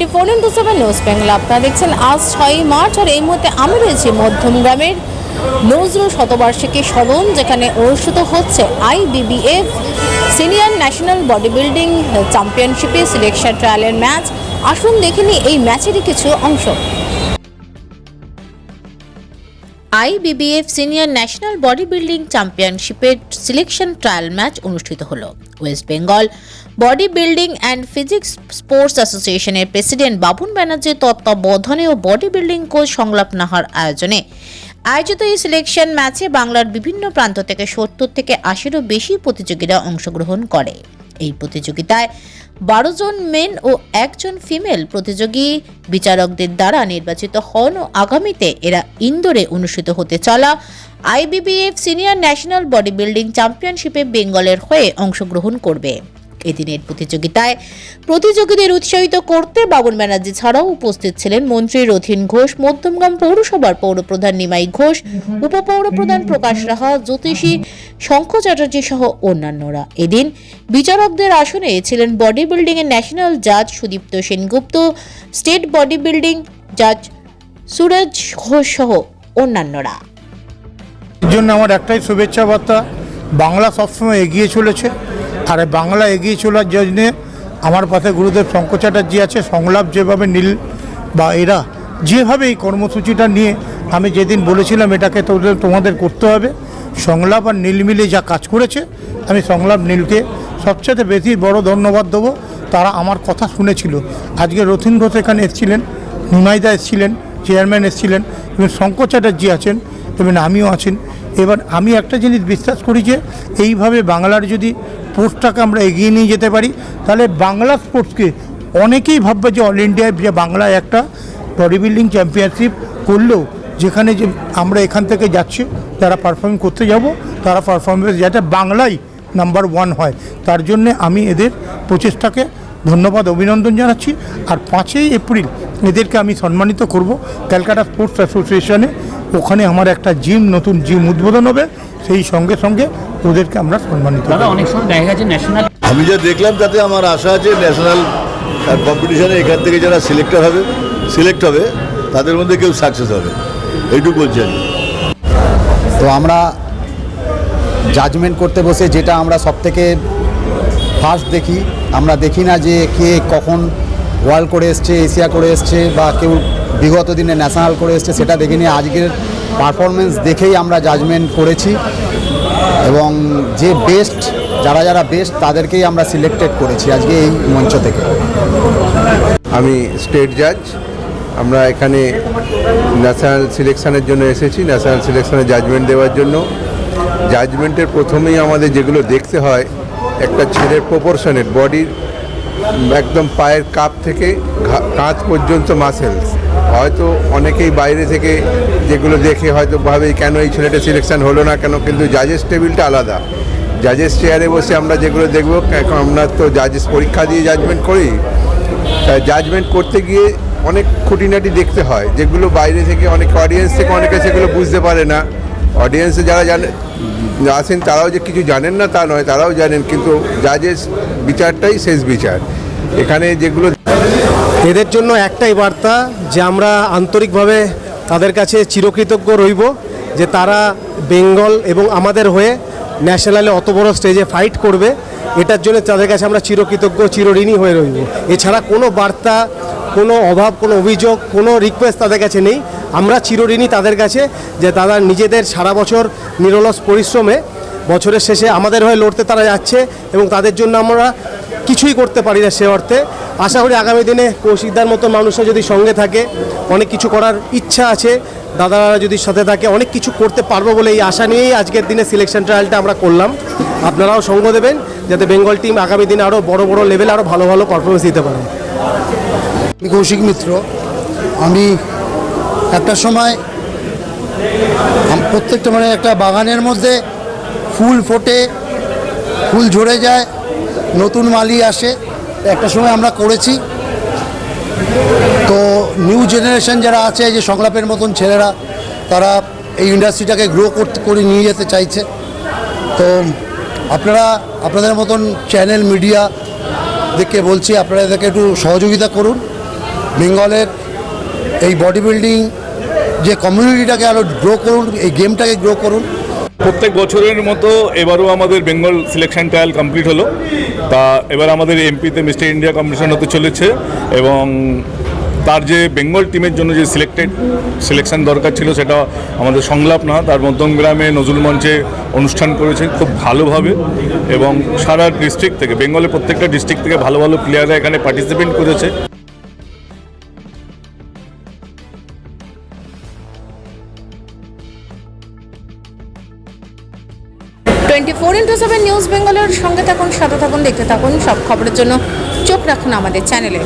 24x7 news Bangla. আপনারা দেখছেন আজ 6 মার্চ, আর এই মুহূর্তে আমি রয়েছি মধ্যমগ্রামের নজরুল শতবার্ষিকী সদন, যেখানে অনুষ্ঠিত হচ্ছে IBBF senior national body building চ্যাম্পিয়নশিপে সিলেকশন ট্রায়ালের ম্যাচ। আসুন দেখে নিই এই ম্যাচেরই কিছু অংশ। IBBF senior national body building চ্যাম্পিয়নশিপের সিলেকশন ট্রায়াল ম্যাচ অনুষ্ঠিত হলো। West Bengal body building and physics sports অ্যাসোসিয়েশনের প্রেসিডেন্ট বাবুন ব্যানার্জির তত্ত্বাবধানে ও বডি বিল্ডিং কোচ সংলাপ নাহার আয়োজনে আয়োজিত এই সিলেকশন ম্যাচে বাংলার বিভিন্ন প্রান্ত থেকে 70 থেকে 80-এরও বেশি প্রতিযোগীরা অংশগ্রহণ করে। এই প্রতিযোগিতায় 12 জন মেন ও 1 জন ফিমেল প্রতিযোগী বিচারকদের দ্বারা নির্বাচিত হন ও আগামীতে এরা ইন্দোরে অনুষ্ঠিত হতে চলা IBBF senior national body building চ্যাম্পিয়নশিপে বেঙ্গলের হয়ে অংশগ্রহণ করবে। এদিনের প্রতিযোগিতায় প্রতিযোগীদের উৎসাহিত করতে বাবুন ব্যানার্জি ছাড়াও উপস্থিত ছিলেন মন্ত্রী রথীন ঘোষ, মধ্যমগ্রাম পৌরসভার পৌরপ্রধান নিমাই ঘোষ, উপপৌরপ্রধান প্রকাশ রাহা, জ্যোতিষী শঙ্খ চ্যাটার্জি সহ অন্যান্যরা। এদিন বিচারকদের আসনে ছিলেন বডি বিল্ডিং এর ন্যাশনাল জাজ Sudipta Sengupta, state body building জাজ সুরজ ঘোষ সহ অন্যান্যরা। এর জন্য আমার একটাই শুভেচ্ছা বার্তা, বাংলা সবসময় এগিয়ে চলেছে, আর বাংলা এগিয়ে চলার জন্যে আমার পাশে গুরুদেব শঙ্খ চ্যাটার্জি আছে। সংলাপ যেভাবে নীল বা এরা যেভাবে এই কর্মসূচিটা নিয়ে আমি যেদিন বলেছিলাম এটাকে তোমাদের করতে হবে, সংলাপ আর নীল মিলে যা কাজ করেছে, আমি সংলাপ নীলকে সবচেয়ে বেশি বড় ধন্যবাদ দেবো। তারা আমার কথা শুনেছিল। আজকে রথীন ঘোষ এখানে এসেছিলেন, নিমাইদা এসেছিলেন, চেয়ারম্যান এসেছিলেন, এবং শঙ্খ চ্যাটার্জি আছেন, এবং আমিও আছেন। এবার আমি একটা জিনিস বিশ্বাস করি যে এইভাবে বাংলার যদি স্পোর্টসটাকে আমরা এগিয়ে নিয়ে যেতে পারি, তাহলে বাংলা স্পোর্টসকে অনেকেই ভাববে যে অল ইন্ডিয়ায় যে বাংলায় একটা বডি বিল্ডিং চ্যাম্পিয়নশিপ করলেও, যেখানে যে আমরা এখান থেকে যাচ্ছি যারা পারফর্ম করতে যাব, তারা পারফরমেন্স যাতে বাংলায় নাম্বার 1 হয়, তার জন্যে আমি এদের প্রচেষ্টাকে ধন্যবাদ অভিনন্দন জানাচ্ছি। আর 5ই এপ্রিল এদেরকে আমি সম্মানিত করব ক্যালকাটা স্পোর্টস অ্যাসোসিয়েশনে। ওখানে আমার একটা জিম, নতুন জিম উদ্বোধন হবে, সেই সঙ্গে সঙ্গে ওদেরকে আমরা সম্মানিত করব। অনেক সময় দেখা গেছে ন্যাশনাল, আমি যা দেখলাম তাতে আমার আশা আছে ন্যাশনাল কম্পিটিশনে এখান থেকে যারা সিলেক্ট হবে তাদের মধ্যে কেউ সাকসেস হবে, এইটুকু বলছি আমি। তো আমরা জাজমেন্ট করতে বসে যেটা আমরা সবথেকে ফার্স্ট দেখি, আমরা দেখি না যে কে কখন ওয়ার্ল্ড করে এসছে, এশিয়া করে এসছে, বা কেউ বিগত দিনে ন্যাশনাল করে এসছে, সেটা দেখিনি। আজকের পারফরমেন্স দেখেই আমরা জাজমেন্ট করেছি, এবং যে বেস্ট যারা বেস্ট তাদেরকেই আমরা সিলেক্টেড করেছি আজকে এই মঞ্চ থেকে। আমি স্টেট জাজ, আমরা এখানে ন্যাশনাল সিলেকশনের জন্য এসেছি, ন্যাশনাল সিলেকশনে জাজমেন্ট দেওয়ার জন্য। জাজমেন্টের প্রথমেই আমাদের যেগুলো দেখতে হয়, একটা ছেলের প্রপোর্শনের বডির একদম পায়ের কাপ থেকে কাঁধ পর্যন্ত মাসেলস। হয়তো অনেকেই বাইরে থেকে যেগুলো দেখে হয়তো ভাবে কেন এই ছেলেটা সিলেকশন হলো না কেন, কিন্তু জাজেস টেবিলটা আলাদা। জাজেস চেয়ারে বসে আমরা যেগুলো দেখবো, এখন আমরা তো জাজেস পরীক্ষা দিয়ে জাজমেন্ট করি, তাই জাজমেন্ট করতে গিয়ে অনেক খুঁটিনাটি দেখতে হয়, যেগুলো বাইরে থেকে অনেক অডিয়েন্স থেকে অনেকে সেগুলো বুঝতে পারে না। অডিয়েন্সে যারা আসেন তারাও যে কিছু জানেন না তা নয়, তারাও জানেন, কিন্তু জাজেস বিচারটাই শেষ বিচার। এখানে যেগুলো এদের জন্য একটাই বার্তা, যে আমরা আন্তরিকভাবে তাদের কাছে চিরকৃতজ্ঞ রইব যে তারা বেঙ্গল এবং আমাদের হয়ে ন্যাশনালে অত বড় স্টেজে ফাইট করবে। এটার জন্য তাদের কাছে আমরা চিরকৃতজ্ঞ, চিরঋণী হয়ে রইব। এছাড়া কোনো বার্তা, কোনো অভাব, কোনো অভিযোগ, কোনো রিকোয়েস্ট তাদের কাছে নেই। আমরা চিরঋণী তাদের কাছে যে তারা নিজেদের সারা বছর নিরলস পরিশ্রমে বছরের শেষে আমাদের হয়ে লড়তে তারা যাচ্ছে, এবং তাদের জন্য আমরা কিছুই করতে পারি না সে অর্থে। আশা করি আগামী দিনে কৌশিকদার মতো মানুষরা যদি সঙ্গে থাকে, অনেক কিছু করার ইচ্ছা আছে, দাদারা যদি সাথে থাকে, অনেক কিছু করতে পারবো বলে এই আশা নিয়েই আজকের দিনে সিলেকশন ট্রায়ালটা আমরা করলাম। আপনারাও সঙ্গ দেবেন যাতে বেঙ্গল টিম আগামী দিনে আরও বড় বড় লেভেলে আরও ভালো ভালো পারফরমেন্স দিতে পারে। আমি কৌশিক মিত্র। আমি একটা সময় প্রত্যেকটা একটা বাগানের মধ্যে ফুল ফোটে, ফুল ঝরে যায়, নতুন মালি আসে, একটা সময় আমরা করেছি। তো নিউ জেনারেশন যারা আছে, যে সংলাপের মতন ছেলেরা, তারা এই ইন্ডাস্ট্রিটাকে গ্রো করে নিয়ে যেতে চাইছে। তো আপনারা আপনাদের মতন চ্যানেল মিডিয়া দেখে বলছি, আপনারা এদেরকে একটু সহযোগিতা করুন, বেঙ্গলের এই বডি বিল্ডিং যে কমিউনিটিটাকে আরও গ্রো করুন, এই গেমটাকে গ্রো করুন। প্রত্যেক বছরের মতো এবারও আমাদের বেঙ্গল সিলেকশন ট্রায়াল কমপ্লিট হলো। তা এবার আমাদের এমপিতে মিস্টার ইন্ডিয়া কম্পিটিশন হতে চলেছে এবং তার যে বেঙ্গল টিমের জন্য যে সিলেকশন দরকার ছিল সেটা আমাদের সংলাপ না, তার মধ্যমগ্রামে নজরুল মঞ্চে অনুষ্ঠান করেছে খুব ভালোভাবে এবং সারা ডিস্ট্রিক্ট থেকে, বেঙ্গলের প্রত্যেকটা ডিস্ট্রিক্ট থেকে ভালো ভালো প্লেয়াররা এখানে পার্টিসিপেট করেছে। 24x7 নিউজ বেঙ্গলের সঙ্গে থাকুন, সাথে থাকুন, দেখতে থাকুন। সব খবরের জন্য চোখ রাখুন আমাদের চ্যানেলে।